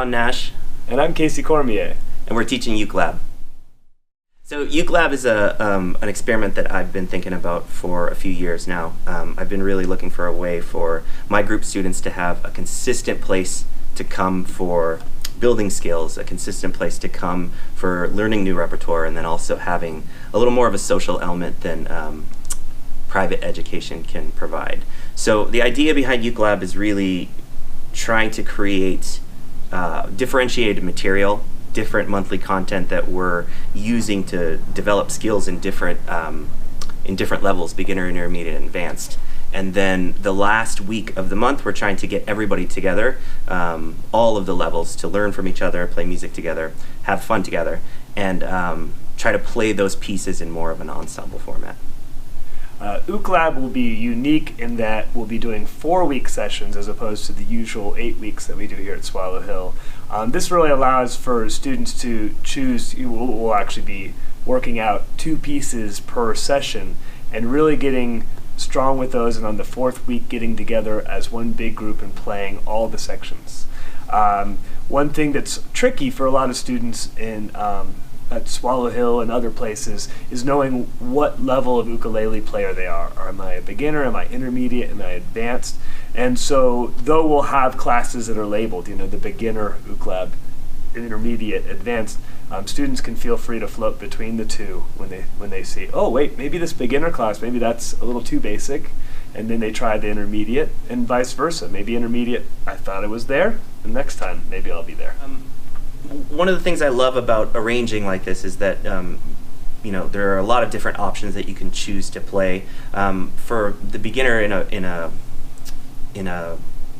Nash. And I'm Casey Cormier. And we're teaching Uke Lab. So Uke Lab is an experiment that I've been thinking about for a few years now. I've been really looking for a way for my group students to have a consistent place to come for building skills, a consistent place to come for learning new repertoire, and then also having a little more of a social element than private education can provide. So the idea behind Uke Lab is really trying to create differentiated material, different monthly content that we're using to develop skills in different levels, beginner, intermediate, and advanced. And then the last week of the month, we're trying to get everybody together, all of the levels, to learn from each other, play music together, have fun together, and try to play those pieces in more of an ensemble format. Uke Lab will be unique in that we'll be doing 4-week sessions as opposed to the usual 8 weeks that we do here at Swallow Hill. This really allows for students to choose. We'll actually be working out 2 pieces per session and really getting strong with those, and on the 4th week getting together as one big group and playing all the sections. One thing that's tricky for a lot of students at Swallow Hill and other places is knowing what level of ukulele player they are. Am I a beginner? Am I intermediate? Am I advanced? And so though we'll have classes that are labeled, the beginner Uke Lab, intermediate, advanced, students can feel free to float between the two when they see, oh wait, maybe this beginner class, maybe that's a little too basic, and then they try the intermediate, and vice versa. Maybe intermediate, I thought it was there, and next time maybe I'll be there. One of the things I love about arranging like this is that there are a lot of different options that you can choose to play. For the beginner in a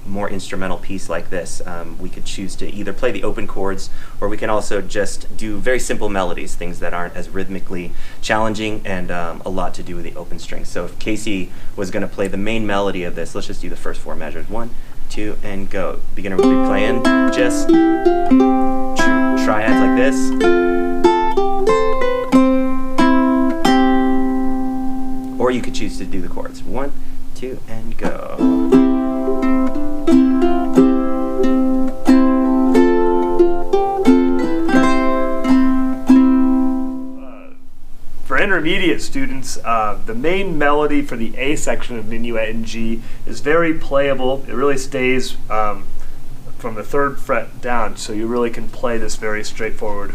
more instrumental piece like this, we could choose to either play the open chords, or we can also just do very simple melodies, things that aren't as rhythmically challenging and a lot to do with the open strings. So if Casey was going to play the main melody of this, let's just do the first 4 measures. 1, 2, and go. Beginner would be playing just triads like this. Or you could choose to do the chords. 1, 2, and go. For intermediate students, the main melody for the A section of Minuet in G is very playable. It really stays from the 3rd fret down, so you really can play this very straightforward.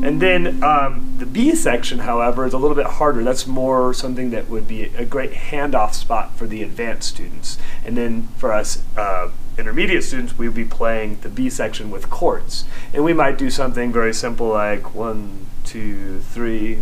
And then the B section, however, is a little bit harder. That's more something that would be a great handoff spot for the advanced students. And then for us intermediate students, we would be playing the B section with chords. And we might do something very simple like 1, 2, 3.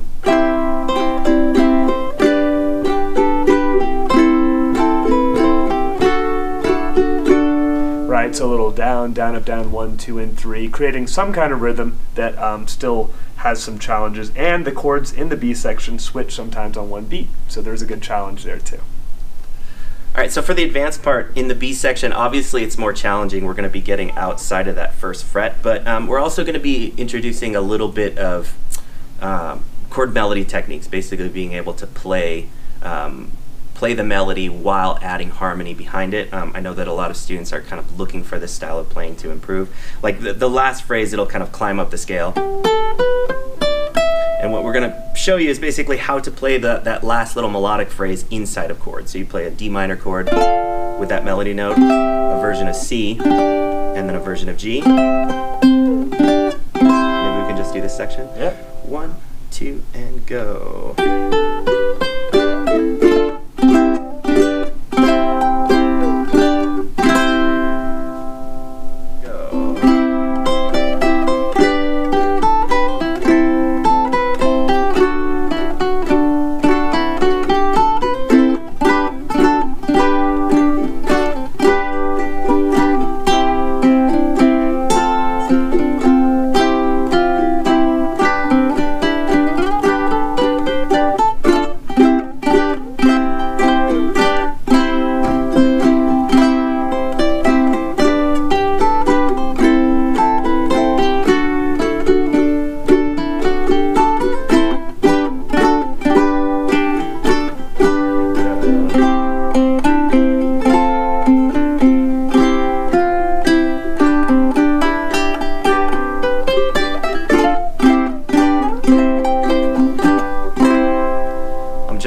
Right, so a little down, down, up, down, 1, 2, and 3, creating some kind of rhythm that still has some challenges. And the chords in the B section switch sometimes on one beat, so there's a good challenge there too. All right, so for the advanced part, in the B section, obviously it's more challenging. We're going to be getting outside of that 1st fret, but we're also going to be introducing a little bit of chord melody techniques, basically being able to play the melody while adding harmony behind it. I know that a lot of students are kind of looking for this style of playing to improve. Like the last phrase, it'll kind of climb up the scale. And what we're going to show you is basically how to play that last little melodic phrase inside of chords. So you play a D minor chord with that melody note, a version of C, and then a version of G. Maybe we can just do this section. Yeah. 1, 2, and go.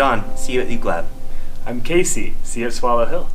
John. See you at Uke Lab. I'm Casey. See you at Swallow Hill.